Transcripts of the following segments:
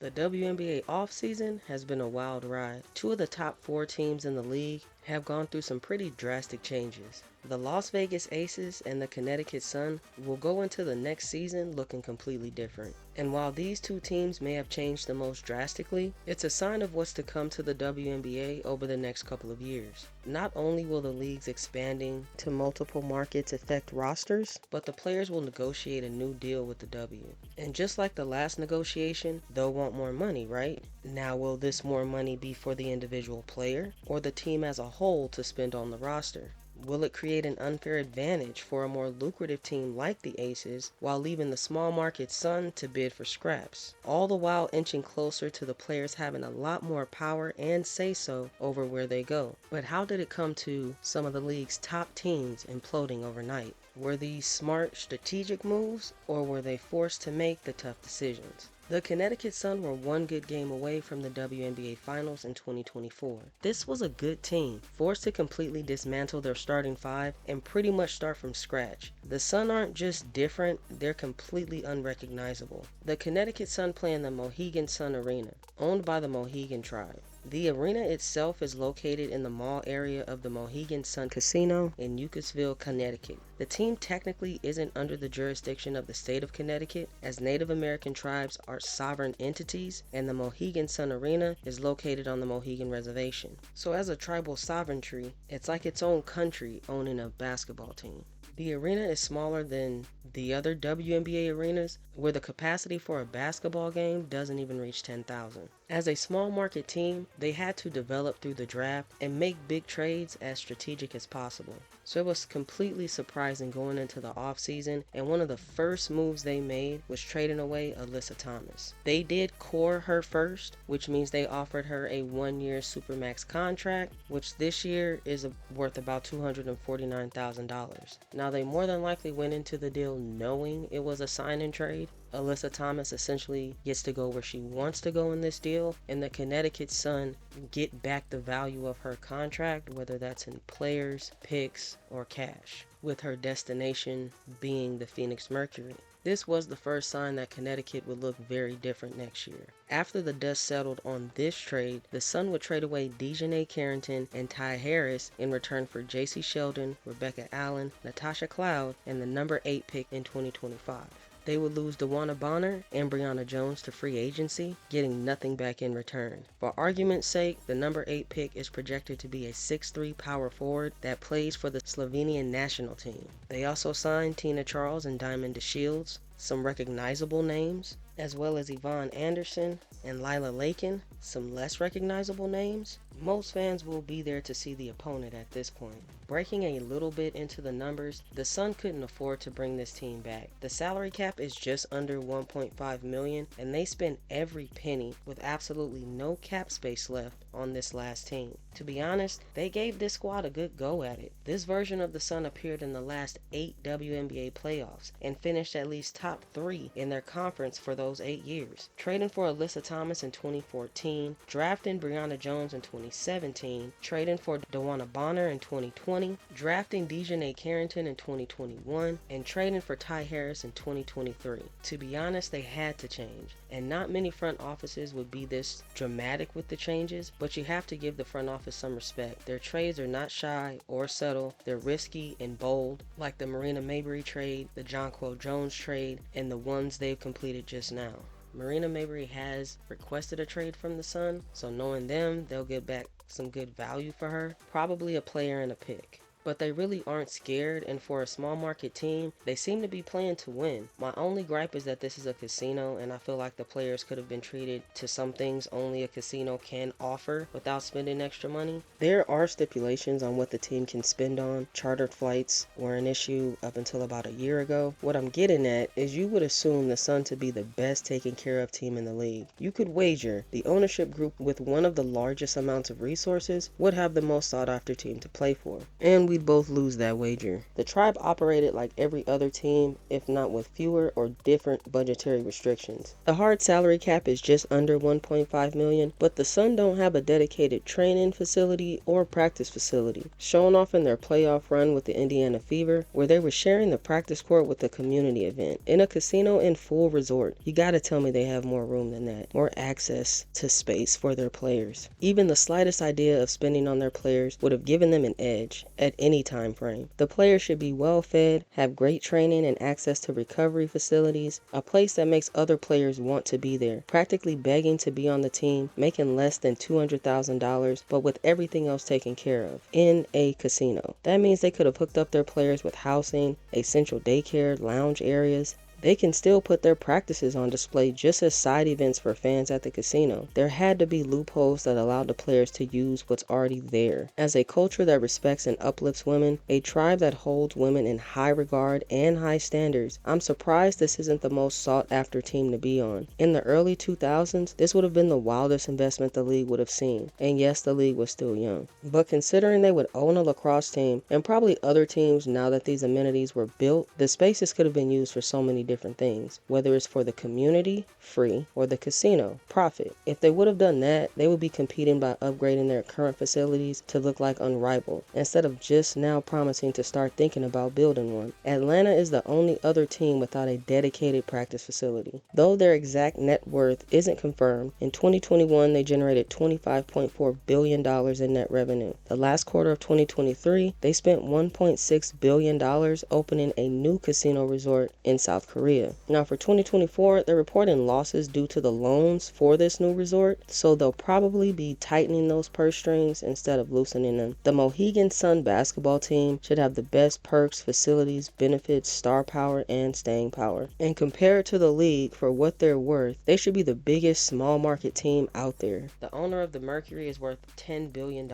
The WNBA offseason has been a wild ride. Two of the top 4 teams in the league have gone through some pretty drastic changes. The Las Vegas Aces and the Connecticut Sun will go into the next season looking completely different. And while these two teams may have changed the most drastically, it's a sign of what's to come to the WNBA over the next couple of years. Not only will the leagues expanding to multiple markets affect rosters, but the players will negotiate a new deal with the W. And just like the last negotiation, they'll want more money, right? Now, will this more money be for the individual player or the team as a whole to spend on the roster? Will it create an unfair advantage for a more lucrative team like the Aces while leaving the small market Sun to bid for scraps, all the while inching closer to the players having a lot more power and say-so over where they go? But how did it come to some of the league's top teams imploding overnight? Were these smart strategic moves, or were they forced to make the tough decisions? The Connecticut Sun were one good game away from the WNBA Finals in 2024. This was a good team, forced to completely dismantle their starting five and pretty much start from scratch. The Sun aren't just different, they're completely unrecognizable. The Connecticut Sun play in the Mohegan Sun Arena, owned by the Mohegan tribe. The arena itself is located in the mall area of the Mohegan Sun Casino in Uncasville, Connecticut. The team technically isn't under the jurisdiction of the state of Connecticut, as Native American tribes are sovereign entities, and the Mohegan Sun Arena is located on the Mohegan Reservation. So as a tribal sovereignty, it's like its own country owning a basketball team. The arena is smaller than the other WNBA arenas, where the capacity for a basketball game doesn't even reach 10,000. As a small market team, they had to develop through the draft and make big trades as strategic as possible. So it was completely surprising going into the offseason, and one of the first moves they made was trading away Alyssa Thomas. They did core her first, which means they offered her a 1-year Supermax contract, which this year is worth about $249,000. Now, they more than likely went into the deal knowing it was a sign and trade. Alyssa Thomas essentially gets to go where she wants to go in this deal, and the Connecticut Sun get back the value of her contract, whether that's in players, picks, or cash, with her destination being the Phoenix Mercury. This was the first sign that Connecticut would look very different next year. After the dust settled on this trade, the Sun would trade away Dejanay Carrington and Ty Harris in return for J.C. Sheldon, Rebecca Allen, Natasha Cloud, and the number 8 pick in 2025. They would lose DeWanna Bonner and Brianna Jones to free agency, getting nothing back in return. For argument's sake, the number 8 pick is projected to be a 6'3" power forward that plays for the Slovenian national team. They also signed Tina Charles and Diamond DeShields, some recognizable names, as well as Yvonne Anderson and Lila Lakin, some less recognizable names. Most fans will be there to see the opponent at this point. Breaking a little bit into the numbers, the Sun couldn't afford to bring this team back. The salary cap is just under $1.5 million, and they spent every penny with absolutely no cap space left on this last team. To be honest, they gave this squad a good go at it. This version of the Sun appeared in the last 8 WNBA playoffs and finished at least top 3 in their conference for those 8 years. Trading for Alyssa Thomas in 2014, drafting Brianna Jones in 2017, trading for DeWanna Bonner in 2020, drafting Dejanay Carrington in 2021, and trading for Ty Harris in 2023. To be honest, they had to change, and not many front offices would be this dramatic with the changes, but you have to give the front office some respect. Their trades are not shy or subtle, they're risky and bold, like the Marina Mabrey trade, the Jonquel Jones trade, and the ones they've completed just now. Marina Mabrey has requested a trade from the Sun, so knowing them, they'll get back some good value for her, probably a player and a pick. But they really aren't scared, and for a small market team, they seem to be playing to win. My only gripe is that this is a casino, and I feel like the players could have been treated to some things only a casino can offer without spending extra money. There are stipulations on what the team can spend on. Chartered flights were an issue up until about a year ago. What I'm getting at is you would assume the Sun to be the best taken care of team in the league. You could wager the ownership group with one of the largest amounts of resources would have the most sought after team to play for. And we we'd both lose that wager. The tribe operated like every other team, if not with fewer or different budgetary restrictions. The hard salary cap is just under $1.5 million, but the Sun don't have a dedicated training facility or practice facility, shown off in their playoff run with the Indiana Fever, where they were sharing the practice court with a community event. In a casino in full resort, you gotta tell me they have more room than that, more access to space for their players. Even the slightest idea of spending on their players would have given them an edge at any time frame. The players should be well fed, have great training and access to recovery facilities, a place that makes other players want to be there, practically begging to be on the team, making less than $200,000, but with everything else taken care of, in a casino. That means they could have hooked up their players with housing, a central daycare, lounge areas. They can still put their practices on display just as side events for fans at the casino. There had to be loopholes that allowed the players to use what's already there. As a culture that respects and uplifts women, a tribe that holds women in high regard and high standards, I'm surprised this isn't the most sought after team to be on. In the early 2000s, this would have been the wildest investment the league would have seen. And yes, the league was still young. But considering they would own a lacrosse team, and probably other teams now that these amenities were built, the spaces could have been used for so many different things, whether it's for the community, free, or the casino, profit. If they would have done that, they would be competing by upgrading their current facilities to look like unrivaled, instead of just now promising to start thinking about building one. Atlanta is the only other team without a dedicated practice facility. Though their exact net worth isn't confirmed, in 2021 they generated $25.4 billion in net revenue. The last quarter of 2023, they spent $1.6 billion opening a new casino resort in South Korea. Now for 2024, they're reporting losses due to the loans for this new resort, so they'll probably be tightening those purse strings instead of loosening them. The Mohegan Sun basketball team should have the best perks, facilities, benefits, star power, and staying power. And compared to the league for what they're worth, they should be the biggest small market team out there. The owner of the Mercury is worth $10 billion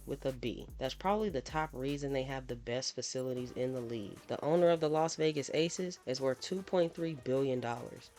with a B. That's probably the top reason they have the best facilities in the league. The owner of the Las Vegas Aces is worth $2.3 billion.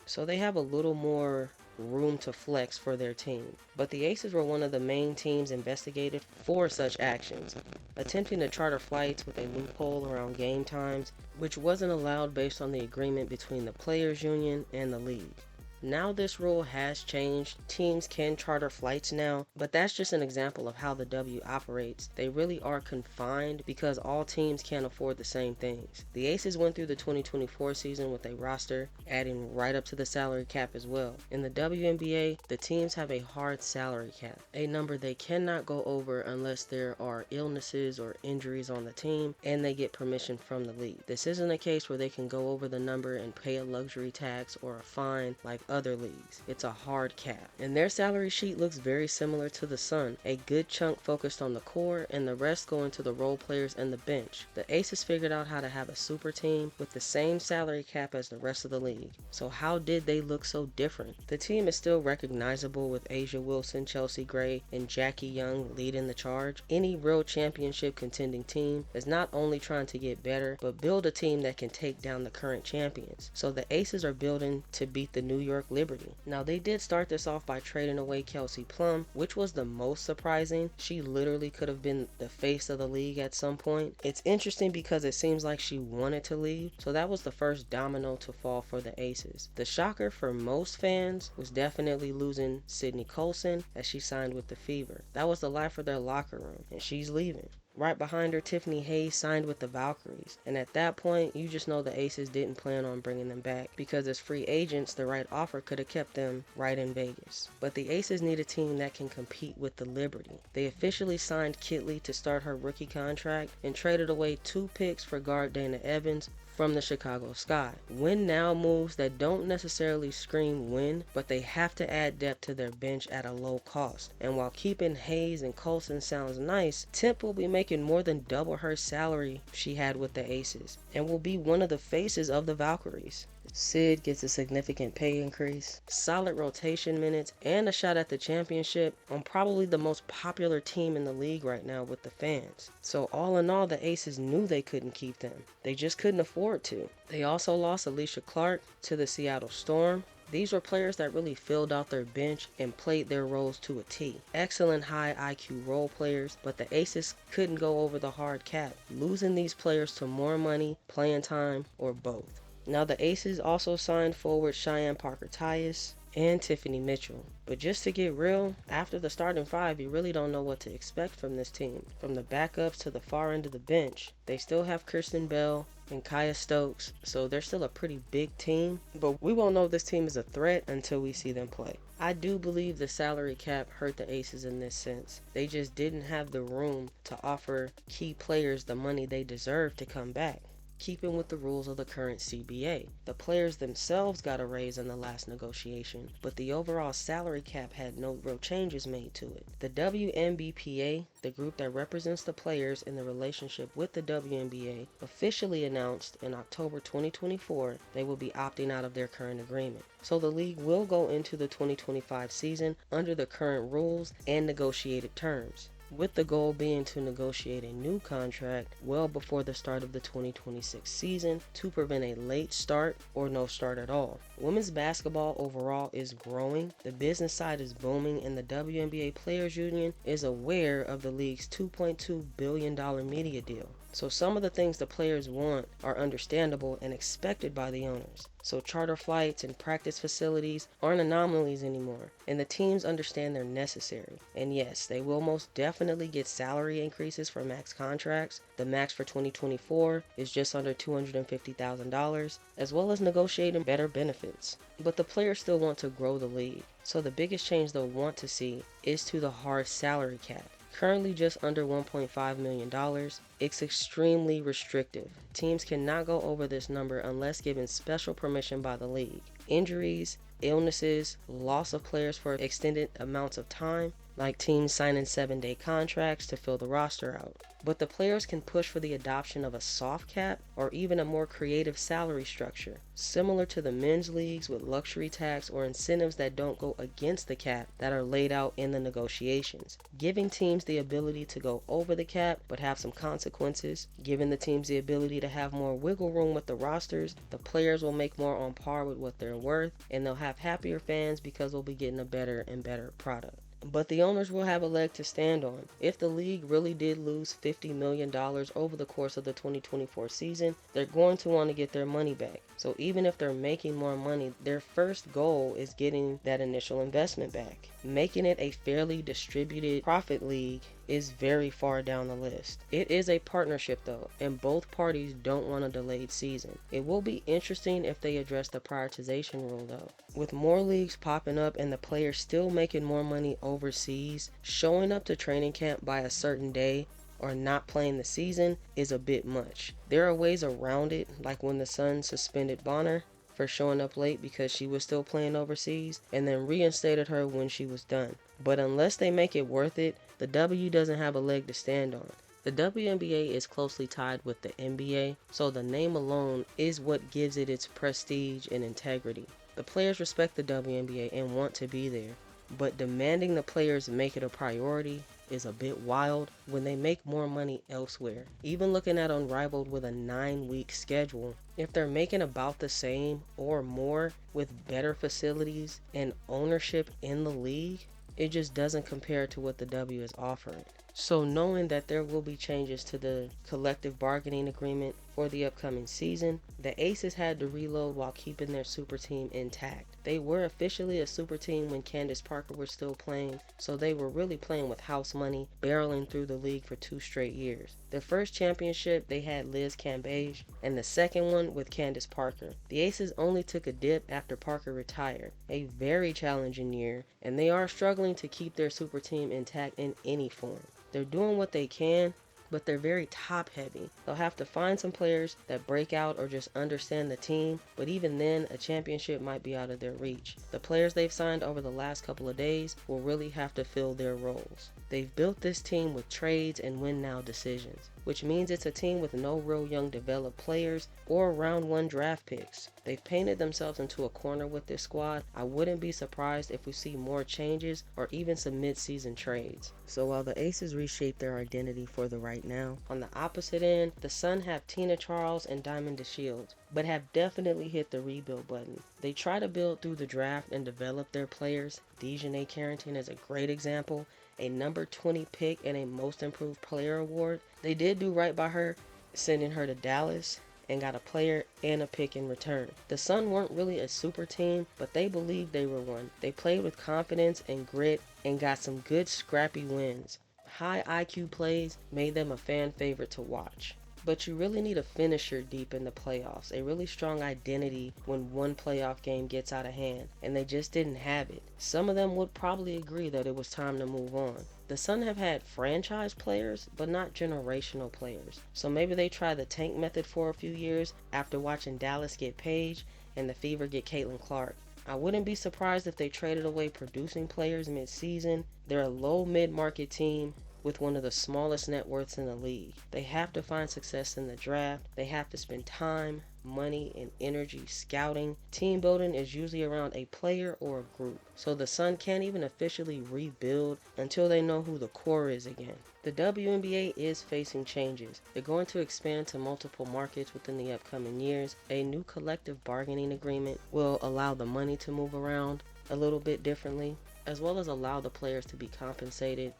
So they have a little more room to flex for their team. But the Aces were one of the main teams investigated for such actions, attempting to charter flights with a loophole around game times, which wasn't allowed based on the agreement between the players' union and the league. Now this rule has changed. Teams can charter flights now, but that's just an example of how the W operates. They really are confined because all teams can't afford the same things. The Aces went through the 2024 season with a roster adding right up to the salary cap as well. In the WNBA, the teams have a hard salary cap, a number they cannot go over unless there are illnesses or injuries on the team and they get permission from the league. This isn't a case where they can go over the number and pay a luxury tax or a fine like other leagues. It's a hard cap. And their salary sheet looks very similar to the Sun. A good chunk focused on the core and the rest going to the role players and the bench. The Aces figured out how to have a super team with the same salary cap as the rest of the league. So how did they look so different? The team is still recognizable with Asia Wilson, Chelsea Gray, and Jackie Young leading the charge. Any real championship contending team is not only trying to get better, but build a team that can take down the current champions. So the Aces are building to beat the New York Liberty. Now they did start this off by trading away Kelsey Plum, which was the most surprising. She literally could have been the face of the league at some point. It's interesting because it seems like she wanted to leave, so that was the first domino to fall for the Aces. The shocker for most fans was definitely losing Sydney Colson as she signed with the Fever. That was the life of their locker room, and she's leaving. Right behind her, Tiffany Hayes signed with the Valkyries. And at that point, you just know the Aces didn't plan on bringing them back, because as free agents, the right offer could have kept them right in Vegas. But the Aces need a team that can compete with the Liberty. They officially signed Kitley to start her rookie contract and traded away 2 picks for guard Dana Evans from the Chicago Sky. Win now moves that don't necessarily scream win, but they have to add depth to their bench at a low cost. And while keeping Hayes and Colson sounds nice, Temp will be making more than double her salary she had with the Aces, and will be one of the faces of the Valkyries. Sid gets a significant pay increase, solid rotation minutes, and a shot at the championship on probably the most popular team in the league right now with the fans. So all in all, the Aces knew they couldn't keep them. They just couldn't afford to. They also lost Alicia Clark to the Seattle Storm, These were players that really filled out their bench and played their roles to a T. Excellent high IQ role players, but the Aces couldn't go over the hard cap, losing these players to more money, playing time, or both. Now the Aces also signed forward Cheyenne Parker-Tyus and Tiffany Mitchell. But just to get real, after the starting five, you really don't know what to expect from this team. From the backups to the far end of the bench, they still have Kirsten Bell and Kaya Stokes, so they're still a pretty big team, but we won't know if this team is a threat until we see them play. I do believe the salary cap hurt the Aces in this sense. They just didn't have the room to offer key players the money they deserve to come back. Keeping with the rules of the current CBA. The players themselves got a raise in the last negotiation, but the overall salary cap had no real changes made to it. The WNBA, the group that represents the players in the relationship with the WNBA, officially announced in October 2024 they will be opting out of their current agreement. So the league will go into the 2025 season under the current rules and negotiated terms, with the goal being to negotiate a new contract well before the start of the 2026 season to prevent a late start or no start at all. Women's basketball overall is growing, the business side is booming, and the WNBA Players Union is aware of the league's $2.2 billion media deal. So some of the things the players want are understandable and expected by the owners. So charter flights and practice facilities aren't anomalies anymore, and the teams understand they're necessary. And yes, they will most definitely get salary increases for max contracts. The max for 2024 is just under $250,000, as well as negotiating better benefits. But the players still want to grow the league, so the biggest change they'll want to see is to the hard salary cap. Currently just under $1.5 million, it's extremely restrictive. Teams cannot go over this number unless given special permission by the league. Injuries, illnesses, loss of players for extended amounts of time, like teams signing 7-day contracts to fill the roster out. But the players can push for the adoption of a soft cap or even a more creative salary structure, similar to the men's leagues with luxury tax or incentives that don't go against the cap that are laid out in the negotiations, giving teams the ability to go over the cap but have some consequences, giving the teams the ability to have more wiggle room with the rosters. The players will make more on par with what they're worth, and they'll have happier fans because they'll be getting a better and better product. But the owners will have a leg to stand on. If the league really did lose $50 million over the course of the 2024 season, they're going to want to get their money back. So even if they're making more money, their first goal is getting that initial investment back. Making it a fairly distributed profit league is very far down the list. It is a partnership though, and both parties don't want a delayed season. It will be interesting if they address the prioritization rule though. With more leagues popping up and the players still making more money overseas, showing up to training camp by a certain day or not playing the season is a bit much. There are ways around it, like when the Sun suspended Bonner for showing up late because she was still playing overseas and then reinstated her when she was done. But unless they make it worth it, the W doesn't have a leg to stand on. The WNBA is closely tied with the NBA, so the name alone is what gives it its prestige and integrity. The players respect the WNBA and want to be there, but demanding the players make it a priority is a bit wild when they make more money elsewhere. Even looking at Unrivaled with a 9-week schedule, if they're making about the same or more with better facilities and ownership in the league, it just doesn't compare to what the W is offering. So knowing that there will be changes to the collective bargaining agreement for the upcoming season, the Aces had to reload while keeping their super team intact. They were officially a super team when Candace Parker was still playing, so they were really playing with house money, barreling through the league for 2 straight years. Their first championship, they had Liz Cambage, and the second one with Candace Parker. The Aces only took a dip after Parker retired. A very challenging year, and they are struggling to keep their super team intact in any form. They're doing what they can, but they're very top heavy. They'll have to find some players that break out or just understand the team, but even then, a championship might be out of their reach. The players they've signed over the last couple of days will really have to fill their roles. They've built this team with trades and win now decisions. which means it's a team with no real young developed players or round one draft picks. They've painted themselves into a corner with this squad. I wouldn't be surprised if we see more changes or even some mid-season trades. So while the Aces reshape their identity for the right now, on the opposite end, the Sun have Tina Charles and Diamond DeShields, but have definitely hit the rebuild button. They try to build through the draft and develop their players. Dejanay Carrington is a great example, a number 20 pick and a most improved player award. They did do right by her, sending her to Dallas, and got a player and a pick in return. The Sun weren't really a super team, but they believed they were one. They played with confidence and grit and got some good scrappy wins. High IQ plays made them a fan favorite to watch. But you really need a finisher deep in the playoffs, a really strong identity when one playoff game gets out of hand, and they just didn't have it. Some of them would probably agree that it was time to move on. The Sun have had franchise players, but not generational players. So maybe they try the tank method for a few years after watching Dallas get Paige and the Fever get Caitlin Clark. I wouldn't be surprised if they traded away producing players mid-season. They're a low mid-market team with one of the smallest net worths in the league. They have to find success in the draft. They have to spend time, money, and energy scouting. Team building is usually around a player or a group. So the Sun can't even officially rebuild until they know who the core is again. The WNBA is facing changes. They're going to expand to multiple markets within the upcoming years. A new collective bargaining agreement will allow the money to move around a little bit differently, as well as allow the players to be compensated,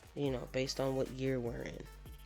based on what year we're in.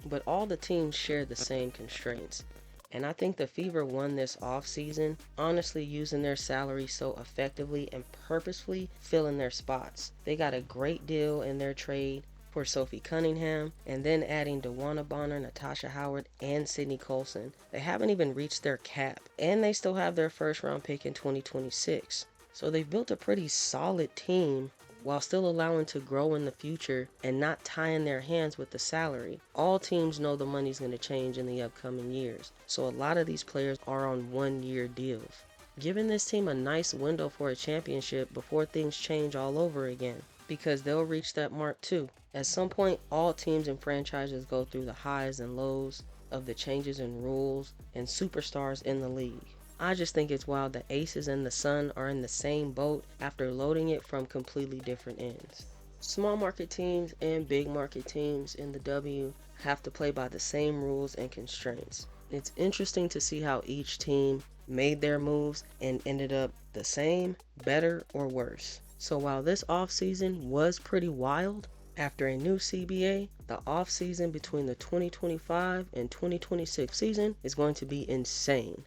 But all the teams share the same constraints. And I think the Fever won this offseason, honestly using their salary so effectively and purposefully filling their spots. They got a great deal in their trade for Sophie Cunningham, and then adding DeWanna Bonner, Natasha Howard, and Sydney Colson. They haven't even reached their cap, and they still have their first round pick in 2026. So they've built a pretty solid team while still allowing to grow in the future and not tying their hands with the salary. All teams know the money's going to change in the upcoming years, so a lot of these players are on one-year deals, giving this team a nice window for a championship before things change all over again, because they'll reach that mark too. At some point, all teams and franchises go through the highs and lows of the changes in rules and superstars in the league. I just think it's wild the Aces and the Sun are in the same boat after loading it from completely different ends. Small market teams and big market teams in the W have to play by the same rules and constraints. It's interesting to see how each team made their moves and ended up the same, better, or worse. So while this offseason was pretty wild, after a new CBA, the offseason between the 2025 and 2026 season is going to be insane.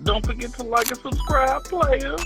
Don't forget to like and subscribe, players.